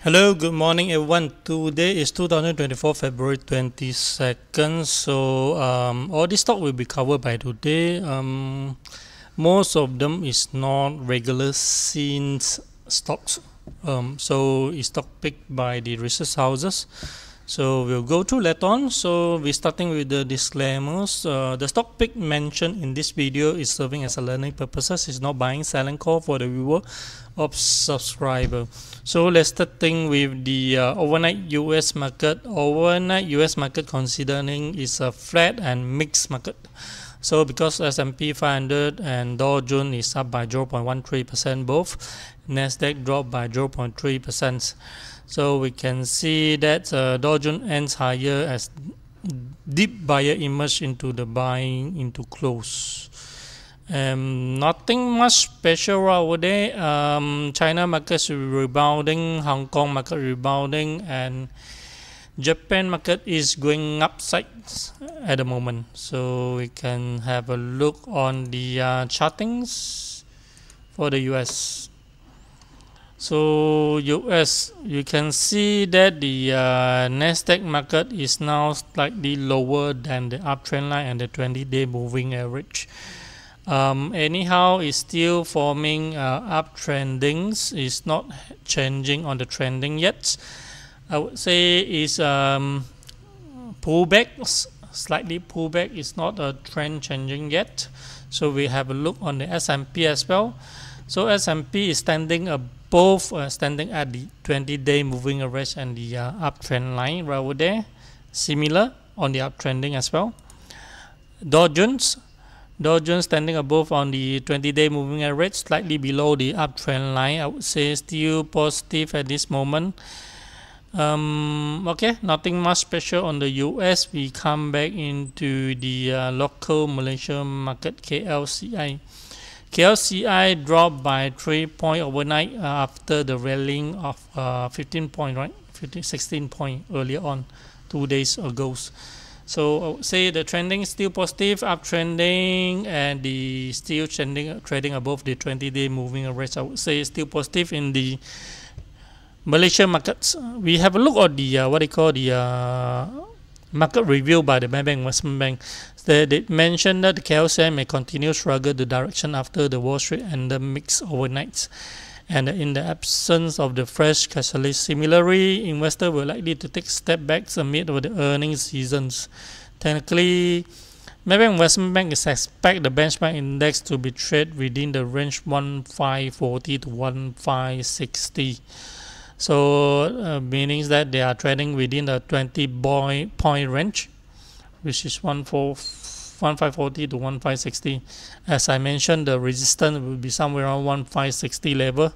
Hello, good morning everyone. Today is 2024 February 22nd. So all this stock will be covered by today. Most of them is not regular scenes stocks. So it's stock picked by the research houses. So we'll go through later on. So we're starting with the disclaimers. The stock pick mentioned in this video is serving as a learning purposes. It's not buying, selling call for the viewer of subscriber. So let's starting with the overnight US market. Overnight US market considering is a flat and mixed market. So because S&P 500 and Dow Jones is up by 0.13% both, Nasdaq dropped by 0.3%. So we can see that Dow Jones ends higher as deep buyer emerged into the buying into close. Nothing much special over there. China market rebounding, Hong Kong market rebounding, and Japan market is going upside at the moment. So we can have a look on the chartings for the US. So US, you can see that the Nasdaq market is now slightly lower than the uptrend line and the 20-day moving average. Anyhow, it's still forming uptrendings. It's not changing on the trending yet. I would say it's pullback, slightly pullback. It's not a trend changing yet. So we have a look on the S&P as well. So S&P is standing above, standing at the 20-day moving average and the uptrend line right over there. Similar on the uptrending as well. Dow Jones standing above on the 20-day moving average, slightly below the uptrend line. I would say still positive at this moment. Okay, nothing much special on the US. We come back into the local Malaysia market, KLCI. KLCI dropped by 3 points overnight after the rallying of 15 points, right? 16 points earlier on, 2 days ago. So I would say the trending is still positive, uptrending, and the still trading above the 20-day moving average. I would say still positive in the Malaysia markets. We have a look at the what they call the market review by the Maybank Investment Bank. They mentioned that the KLCI may continue struggle the direction after the Wall Street and the mixed overnights. And in the absence of the fresh catalyst, similarly, investors were likely to take step backs amid the earnings seasons. Technically, Maybank Investment Bank is expect the benchmark index to be traded within the range 1540 to 1560. So meaning that they are trading within the 20-point range, which is 1540 to 1560. As I mentioned, the resistance will be somewhere around 1560 level.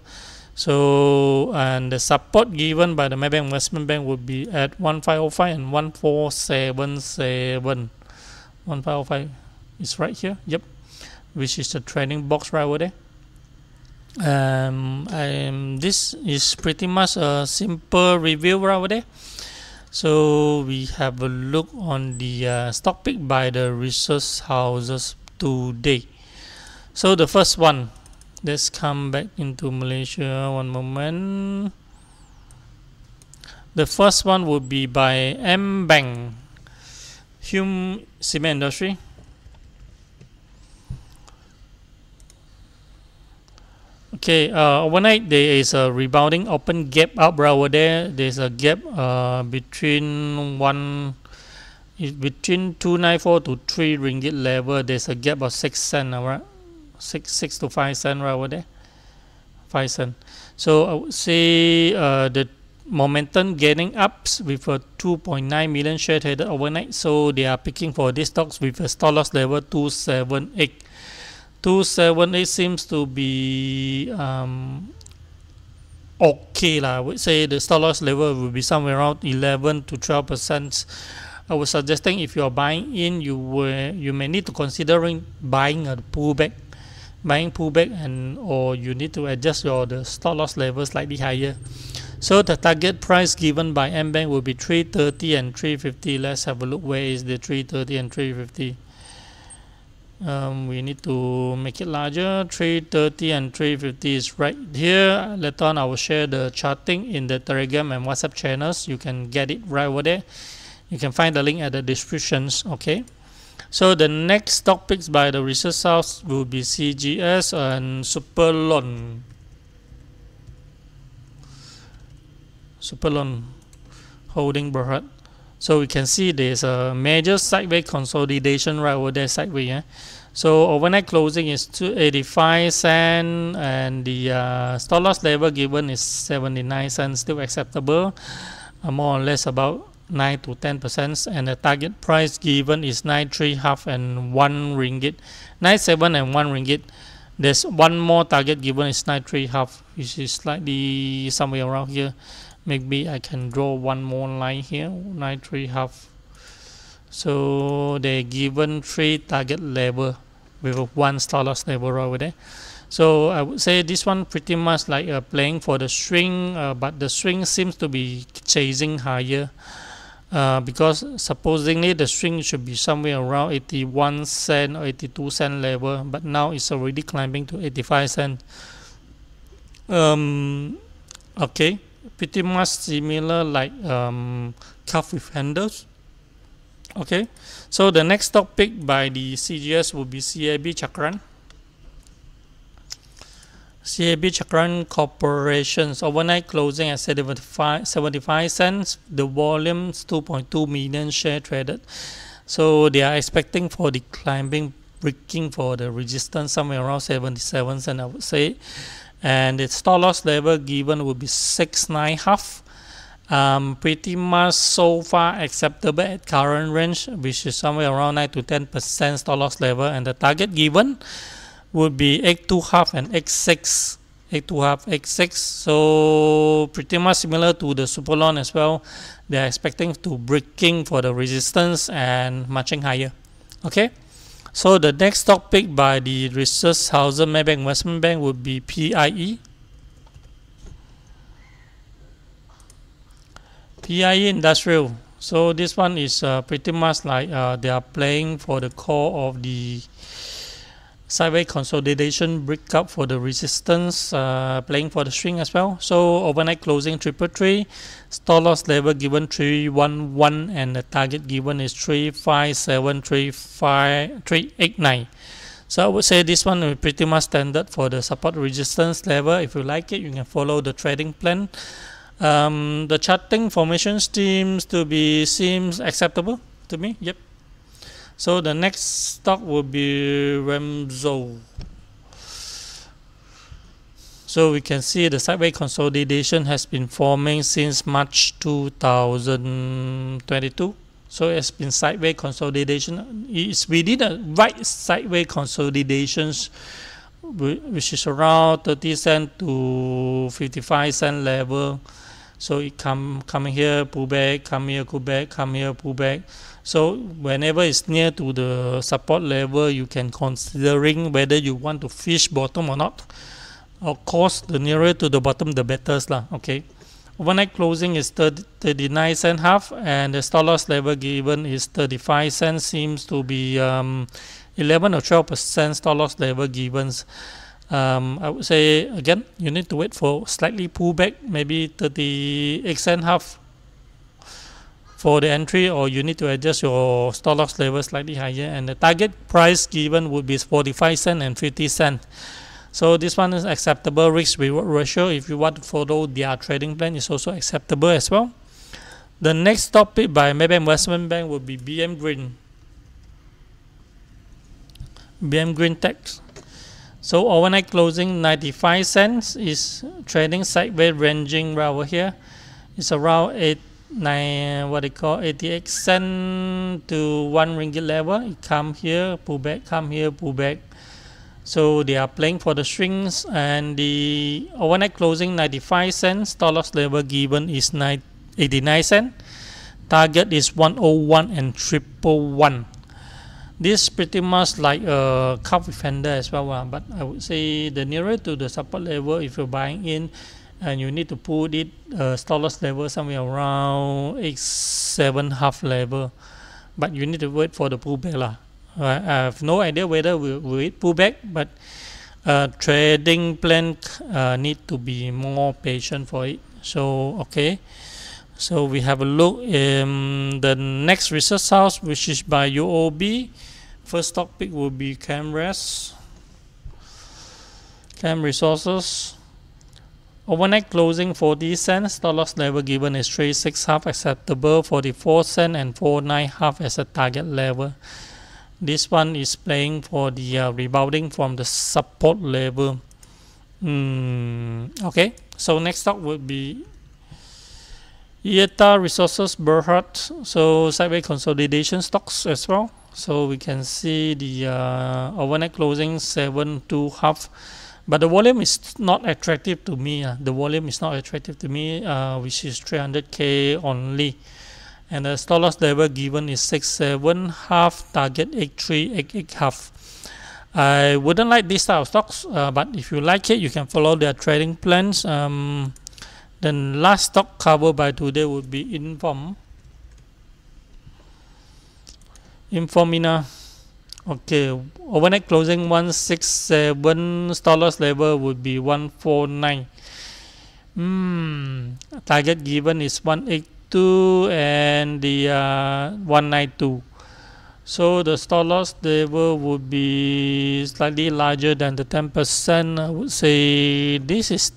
So, and the support given by the Maybank Investment Bank would be at 1505 and 1477. 1505 is right here, yep, which is the trading box right over there. This is pretty much a simple review right over there. So we have a look on the stock pick by the research houses today. So the first one, let's come back into Malaysia one moment. The first one would be by M-Bank, Hume Cement Industry. Okay, overnight there is a rebounding open gap up right over there. There's a gap between 294 to 3 ringgit level. There's a gap of 6 cents, right? 6 to 5 cents right over there. 5 cents. So I would say the momentum gaining up with a 2.9 million share traded overnight. So they are picking for these stocks with a stop loss level 278. 278 seems to be okay lah. I would say the stop loss level will be somewhere around 11 to 12%. I was suggesting if you are buying in, you may need to considering buying a pullback, and or you need to adjust the stop loss level slightly higher. So the target price given by M-Bank will be 330 and 350. Let's have a look. Where is the 330 and 350? We need to make it larger. 330 and 350 is right here. Later on I will share the charting in the Telegram and WhatsApp channels. You can get it right over there. You can find the link at the descriptions. Okay, so the next topics by the research house will be CGS and Superlon Holding Berhad. So we can see there's a major sideways consolidation right over there sideways. Yeah? So overnight closing is 285 cents and the stop loss level given is 79 cents, still acceptable, more or less about 9 to 10%, and the target price given is 93.5 and 1 ringgit, 97 and 1 ringgit. There's one more target given is 93.5, which is slightly somewhere around here. Maybe I can draw one more line here, 93.5. So they given 3 target level with 1 stop loss level right over there. So I would say this one pretty much like playing for the swing, but the swing seems to be chasing higher, because supposedly the swing should be somewhere around 81 cent or 82 cent level, but now it's already climbing to 85 cent. Okay, pretty much similar like cuff with handles. Okay, so the next stock pick by the CGS will be CAB Chakran. CAB Chakran Corporation's overnight closing at 75 cents. The volume's 2.2 million share traded. So they are expecting for the climbing, breaking for the resistance somewhere around 77 cents, I would say. And the stop loss level given will be 6.5. Pretty much so far acceptable at current range, which is somewhere around 9 to 10% stop loss level, and the target given would be X2 and X6. X2 X6. So pretty much similar to the Superlon as well. They are expecting to breaking for the resistance and marching higher. Okay. So the next stock pick by the research house Maybank Investment Bank would be PIE. PIE Industrial. So this one is pretty much like they are playing for the core of the sideways consolidation, breakup for the resistance, playing for the swing as well. So overnight closing 333, stop loss level given 311, and the target given is 357, So I would say this one is pretty much standard for the support resistance level. If you like it, you can follow the trading plan. The charting formation seems acceptable to me. Yep. So the next stock will be Remzo. So we can see the sideways consolidation has been forming since March 2022. So it's been sideways consolidation. We did a right sideways consolidations, which is around 30 cent to 55 cent level. So it coming here, pull back, come here, pull back, come here, pull back. So whenever it's near to the support level, you can considering whether you want to fish bottom or not. Of course, the nearer to the bottom, the better lah. Okay. Overnight closing is 39 cent half, and the stop loss level given is 35 cents. Seems to be 11 or 12% stop loss level givens. I would say again, you need to wait for slightly pullback, maybe 38 cent half for the entry, or you need to adjust your stop loss level slightly higher, and the target price given would be 45 cent and 50 cent. So this one is acceptable risk reward ratio. If you want to follow their trading plan, is also acceptable as well. The next topic by Maybank Investment Bank will be BM Green. BM Green Tech. So overnight closing 95 cents, is trading sideways ranging right over here. It's around 88 cent to 1 ringgit level. It come here, pull back, come here, pull back. So they are playing for the swings, and the overnight closing 95 cents, stop loss level given is 89 cents. Target is 101 and 111. This pretty much like a cup fender as well, but I would say the nearer to the support level, if you're buying in, and you need to put it stop loss level somewhere around 87 half level, but you need to wait for the pullback lah. I have no idea whether will it pull back, but trading plan need to be more patient for it. So okay, so we have a look in the next research house, which is by UOB. First stock pick will be Cam Resources. Overnight closing 40 cents. Stop loss level given is 36.5 acceptable, 44 cents and 49.5 as a target level. This one is playing for the rebounding from the support level. Okay, so next stock would be IETA Resources Berhad. So sideways consolidation stocks as well. So we can see the overnight closing 7.5. But the volume is not attractive to me. The volume is not attractive to me, which is 300k only. And the stop loss level given is 6.7, target 8.3, I wouldn't like this type of stocks, but if you like it, you can follow their trading plans. Then last stock covered by today would be Infomina. Okay, overnight closing 167, stop loss level would be 149. Target given is 182 and the 192. So the stop loss level would be slightly larger than the 10%. I would say this is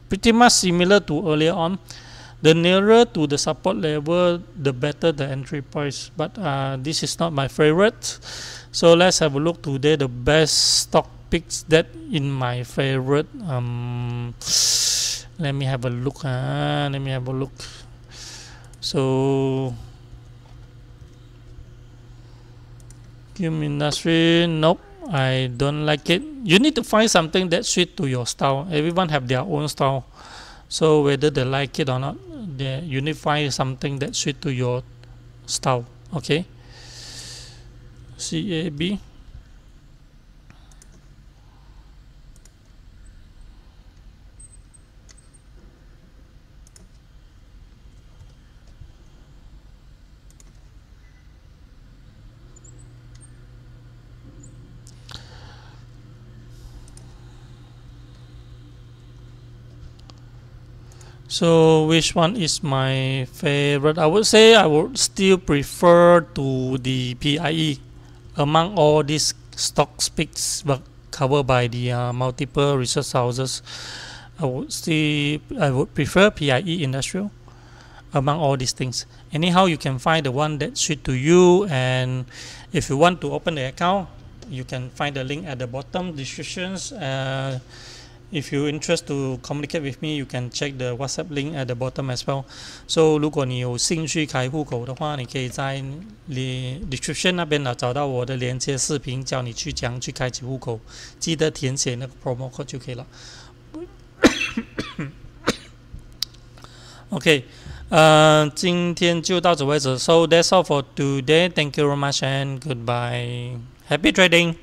pretty much similar to earlier on. The nearer to the support level, the better the entry price. But this is not my favorite. So let's have a look today. The best stock picks that in my favorite. Let me have a look. So Game Industry, nope, I don't like it. You need to find something that suits to your style. Everyone have their own style. So whether they like it or not, you need to find something that suits to your style. Okay. CAB. So which one is my favorite? I would say I would still prefer to the PIE among all these stock picks covered by the multiple research houses. I would prefer PIE Industrial among all these things. Anyhow, you can find the one that suits to you, and if you want to open the account, you can find the link at the bottom descriptions. If you're interested to communicate with me, you can check the WhatsApp link at the bottom as well. So 如果你有兴趣开户口的话，你可以在description 那边找到我的连接视频，教你去怎样去开启户口，记得填写那个 promo code 就可以了。OK， 今天就到此为止。So that's all for today. Thank you very much and goodbye. Happy trading.